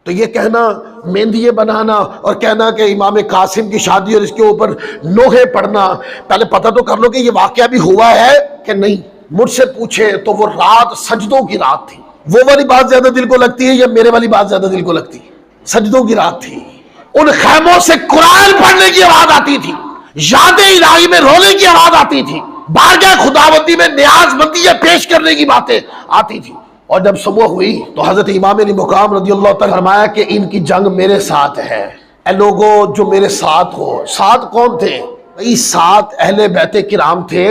تو یہ کہنا مہندی بنانا اور کہنا کہ امام قاسم کی شادی اور اس کے اوپر نوحے پڑھنا، پہلے پتہ تو کر لو کہ یہ واقعہ بھی ہوا ہے کہ نہیں۔ مجھ سے پوچھے تو وہ رات سجدوں کی رات تھی۔ وہ والی بات زیادہ دل کو لگتی ہے یا میرے والی بات زیادہ دل کو لگتی ہے؟ سجدوں کی رات تھی۔ ان خیموں سے قرآن پڑھنے کی آواز آتی تھی، یاد الہی میں رونے کی آواز آتی تھی، بارگاہ خداوندی میں نیاز مندیاں پیش کرنے کی باتیں آتی تھی۔ اور جب صبح ہوئی تو حضرت امام علی مقام رضی اللہ تعالی فرمایا کہ ان کی جنگ میرے ساتھ ہے۔ اے لوگو جو میرے ساتھ ہو۔ ساتھ کون تھے؟ بھئی ساتھ اہل بیت کرام تھے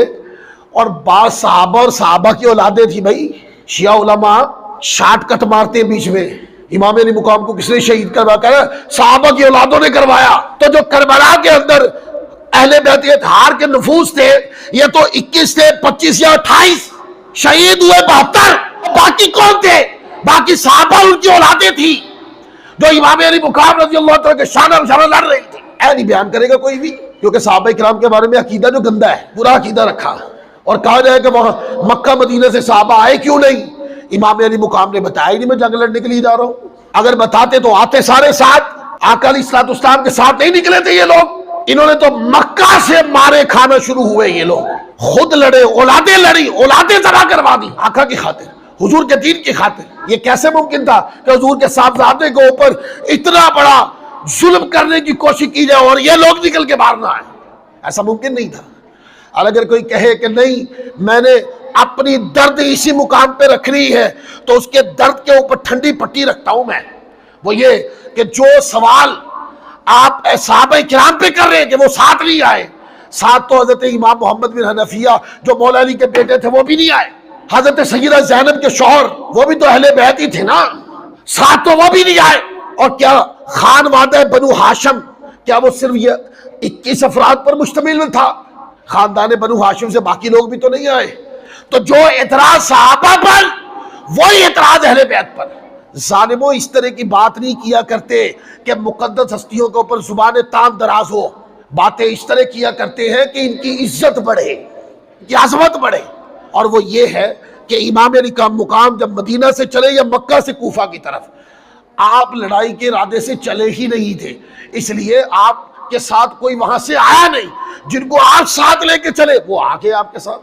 اور بعض صحابہ اور صحابہ کی اولادیں تھی۔ بھائی شیعہ علماء شارٹ کٹ مارتے ہیں بیچ میں، امام علی مقام کو کس نے شہید کروا کر؟ صحابہ کی اولادوں نے کروایا۔ تو جو کربلا کے اندر اہل بیت اطہار کے نفوس تھے یہ تو 21 تھے، 25 یا 28، شہید ہوئے 72۔ باقی کون تھے؟ باقی صحابہ ان کی اولادیں تھی جو امام علی مقام رضی اللہ تعالیٰ کے شان و شرف لڑ رہی تھی۔ اے نہیں بیان کرے گا کوئی بھی، کیونکہ صحابہ کرام کے بارے میں عقیدہ جو گندا ہے، پورا عقیدہ رکھا اور کہا جائے کہ وہاں مکہ مدینہ سے صحابہ آئے کیوں نہیں؟ امام علی مقام نے بتایا ہی نہیں میں جنگ لڑنے کے لیے جا رہا ہوں۔ اگر بتاتے تو آتے سارے ساتھ، آقا علیہ الصلوۃ والسلام کے ساتھ نہیں نکلے تھے یہ لوگ۔ انہوں نے تو مکہ سے مارے کھانا شروع ہوئے، یہ لوگ خود لڑے، اولادیں لڑی، اولادیں ذبح کروا دی آقا کی خاطر، حضور کے دین کی خاطر۔ یہ کیسے ممکن تھا کہ حضور کے صاحبزادے کے اوپر اتنا بڑا ظلم کرنے کی کوشش کی جائے اور یہ لوگ نکل کے باہر نہ آئے؟ ایسا ممکن نہیں تھا۔ اور اگر کوئی کہے کہ نہیں میں نے اپنی درد اسی مقام پہ رکھنی ہے تو اس کے درد کے اوپر ٹھنڈی پٹی رکھتا ہوں میں، وہ یہ کہ جو سوال آپ صحابہ کرام پہ کر رہے ہیں کہ وہ ساتھ نہیں آئے، ساتھ تو حضرت امام محمد بن حنفیہ جو مولا علی کے بیٹے تھے وہ بھی نہیں آئے، حضرت سیدہ زینب کے شوہر وہ بھی تو اہل بیت ہی تھے نا، ساتھ تو وہ بھی نہیں آئے۔ اور کیا خان وادہ بنو ہاشم کیا وہ صرف یہ 21 افراد پر مشتمل تھا؟ خاندان بنو ہاشم سے باقی لوگ بھی تو نہیں آئے۔ تو جو اعتراض صحابہ پر وہی اعتراض اہل بیت پر۔ ظالموں اس طرح کی بات نہیں کیا کرتے کہ مقدس ہستیوں کے اوپر زبان تام دراز ہو، باتیں اس طرح کیا کرتے ہیں کہ ان کی عزت بڑھے، ان کی عظمت بڑھے۔ اور وہ یہ ہے کہ امام علی کا مقام جب مدینہ سے چلے یا مکہ سے کوفہ کی طرف، آپ لڑائی کے ارادے سے چلے ہی نہیں تھے، اس لیے آپ کے ساتھ کوئی وہاں سے آیا نہیں۔ جن کو آپ ساتھ لے کے چلے وہ آ کے آپ کے ساتھ